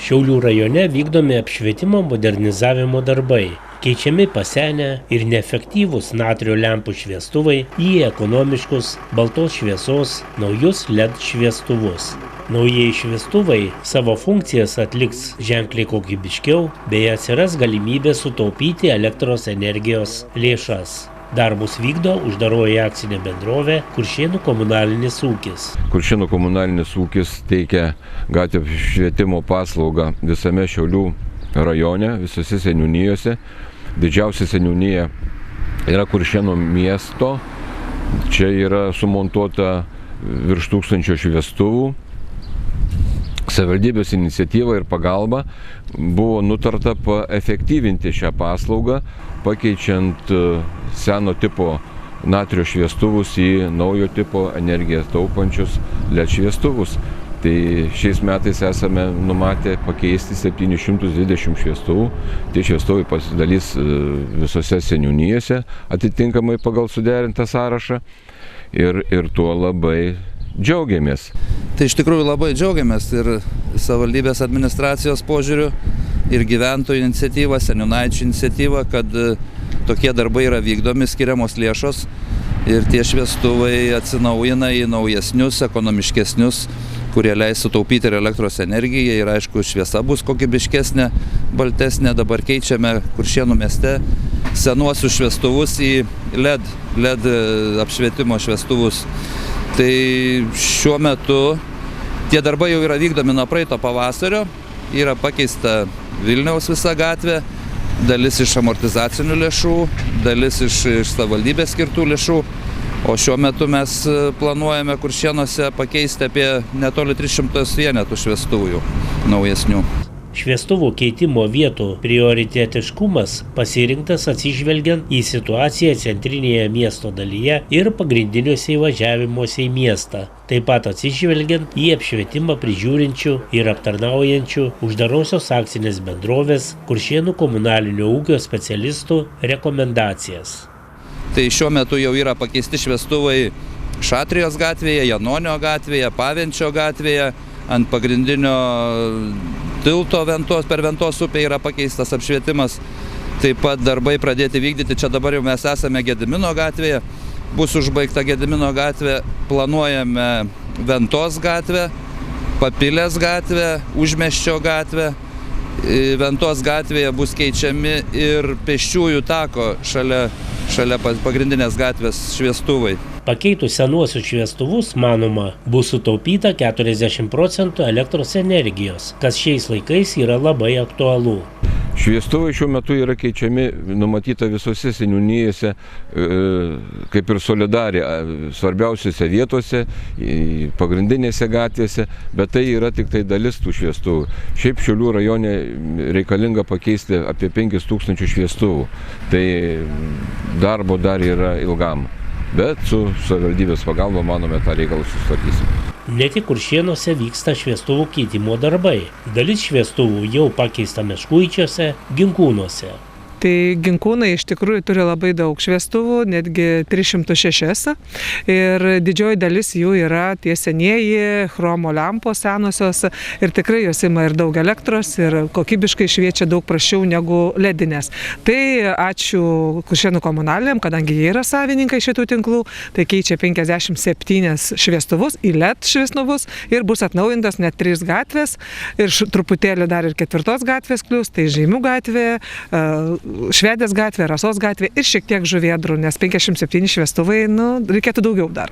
Šiaulių rajone vykdomi apšvietimo modernizavimo darbai. Keičiami pasenę ir neefektyvūs natrio lempų šviestuvai į ekonomiškus baltos šviesos naujus LED šviestuvus. Naujieji šviestuvai savo funkcijas atliks ženkliai kokybiškiau, bei atsiras galimybė sutaupyti elektros energijos lėšas. Darbus vykdo uždaroji akcinė bendrovė Kuršėnų komunalinis ūkis. Kuršėnų komunalinis ūkis teikia gatvių apšvietimo paslaugą visame Šiaulių rajone, visose seniūnijose. Didžiausia seniūnija yra Kuršėnų miesto. Čia yra sumontuota virš 1000 šviestuvų. Savivaldybės iniciatyva ir pagalba buvo nutarta paefektyvinti šią paslaugą, pakeičiant seno tipo natrio šviestuvus į naujo tipo energiją taupančius LED šviestuvus. Tai šiais metais esame numatę pakeisti 720 šviestuvų. Tie šviestuvai pasidalys visose seniūnijose atitinkamai pagal suderintą sąrašą ir tuo labai džiaugiamės. Tai iš tikrųjų labai džiaugiamės ir savivaldybės administracijos požiūriu, ir gyventojų iniciatyva, seniūnaičių iniciatyva, kad tokie darbai yra vykdomi, skiriamos lėšos ir tie šviestuvai atsinaujina į naujesnius, ekonomiškesnius, kurie leis sutaupyti ir elektros energiją ir aišku šviesa bus kokybiškesnė, baltesnė. Dabar keičiame Kuršėnų mieste senuosius šviestuvus į LED apšvietimo šviestuvus. Tai šiuo metu tie darbai jau yra vykdomi nuo praeito pavasario, yra pakeista Vilniaus visa gatvė, dalis iš amortizacinių lėšų, dalis iš savivaldybės skirtų lėšų, o šiuo metu mes planuojame Kuršėnuose pakeisti apie netoli 300 vienetų šviestuvų naujesnių. Šviestuvų keitimo vietų prioritetiškumas pasirinktas atsižvelgiant į situaciją centrinėje miesto dalyje ir pagrindiniuose įvažiavimuose į miestą, taip pat atsižvelgiant į apšvietimą prižiūrinčių ir aptarnaujančių uždarosios akcinės bendrovės Kuršėnų komunalinio ūkio specialistų rekomendacijas. Tai šiuo metu jau yra pakeisti šviestuvai Šatrijos gatvėje, Janonio gatvėje, Pavenčio gatvėje, ant pagrindinio tilto per Ventos upę yra pakeistas apšvietimas. Taip pat darbai pradėti vykdyti, čia dabar jau mes esame Gedimino gatvėje, bus užbaigta Gedimino gatvė, planuojame Ventos gatvę, Papilės gatvę, Užmiesčio gatvę. Ventos gatvėje bus keičiami ir pėsčiųjų tako šalia pagrindinės gatvės šviestuvai. Pakeitus senuosius šviestuvus, manoma, bus sutaupyta 40% elektros energijos, kas šiais laikais yra labai aktualu. Šviestuvai šiuo metu yra keičiami, numatyta visose seniūnijose, kaip ir solidariai, svarbiausiose vietose, pagrindinėse gatvėse, bet tai yra tik tai dalis tų šviestuvų. Šiaip Šiaulių rajone reikalinga pakeisti apie 5000 šviestuvų, tai darbo dar yra ilgam. Bet su savivaldybės pagalba, manome, tą reikalą susitvarkysime. Ne tik Kuršėnuose vyksta šviestuvų keitimo darbai. Dalis šviestuvų jau pakeista Meškuičiuose, Ginkūnuose. Tai Ginkūnai iš tikrųjų turi labai daug šviestuvų, netgi 306. Ir didžioji dalis jų yra tie senieji chromo lempos senosios. Ir tikrai jos ima ir daug elektros ir kokybiškai šviečia daug prasčiau negu ledinės. Tai ačiū Kuršėnų komunaliniam, kadangi jie yra savininkai šitų tinklų, tai keičia 57 šviestuvus į LED šviestuvus ir bus atnaujintas net 3 gatvės. Ir truputėlį dar ir 4 gatvės klius, tai Žeimių gatvė, Švedės gatvė, Rasos gatvė ir šiek tiek Žuvėdrų, nes 57 šviestuvai, reikėtų daugiau dar.